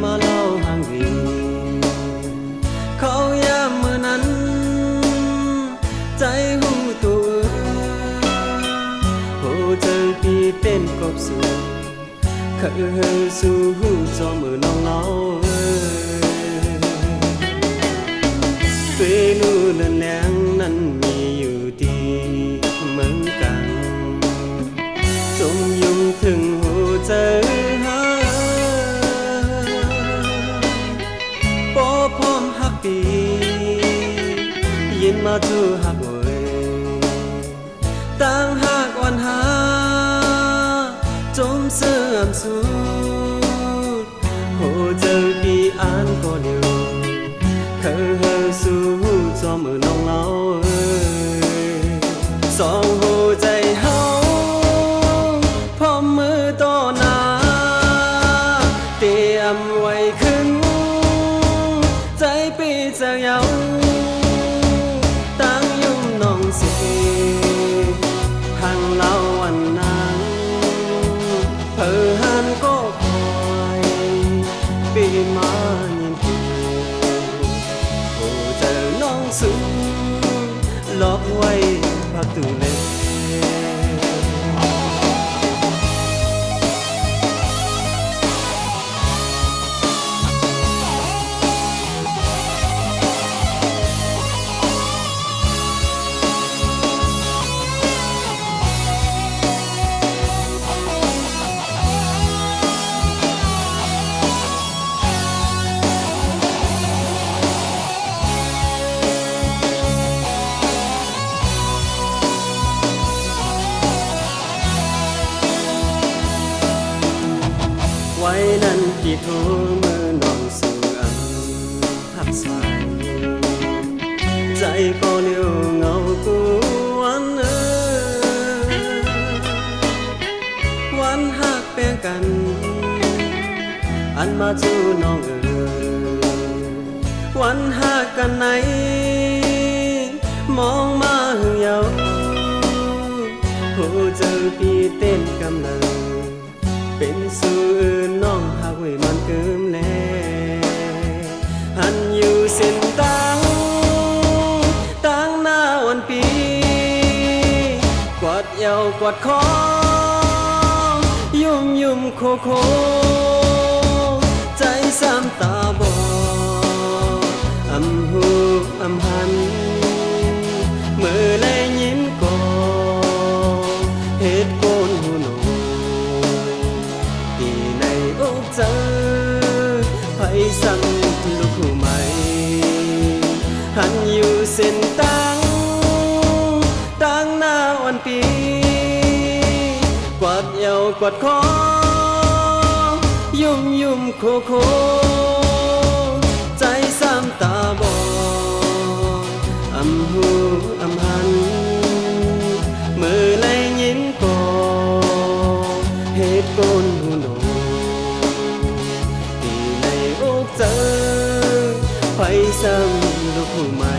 มาเล่าห่างดีเขาย้ำมือนั้นใจหูตัวโหเจอปีเต้นกบสู่เคยสู่หูจอมือน้องเนาตัวนู่นแหลงนั้นมีอยู่ดีเหมือนกันจมยุ่งถึงหัวใจหาพอพร้อมหักปียินมาจูหักเวยต่างหักวันหาจมเสื่อมสูดโหเจอปีอ่านก็เดียวเคยสู่จอมือน้องเล่าสองหัวใจเฮาพร้อมมือต่อหน้าเตรียมไว้ขึ้นใจปีจากเยาตั้งยุ่มน้องสิทางเล่าวันนั้นเพื่อหันก็คอยปีมาเย็นผิวโอ้เจอน้องสูล็อกไว้พักตูเล่ไว้นั้นที่โทรมือน้องสู่อันหักสายใจก็เลี้ยวเงากวนวันหักแป้งกันอันมาจูน้องวันหักกันไหนมองมาหึงเยาโหเจอปีเต้นกำลังเป็นสื่อน้องหักไว้มันเกิมแน่หันอยู่เส้นตั้งหน้าวันปีกอดเอวกอดคอยุ่มโคใจซ้ำตาบอดอำหูอำหันเมื่อไรยิ้มก่อเหตุโกนหูหนอกเจอไฟสั่งลูกคู่ใหม่หันอยู่เส้นตั้งหน้าวันปีกวาดเอวกวาดคอยุ่มโคใจซ้ำตาบอดอำหูอำหันเมื่อไรยิ้มก่อเหตุโกนหูหนเจอไฟซ้ำลูกผู้ใหม่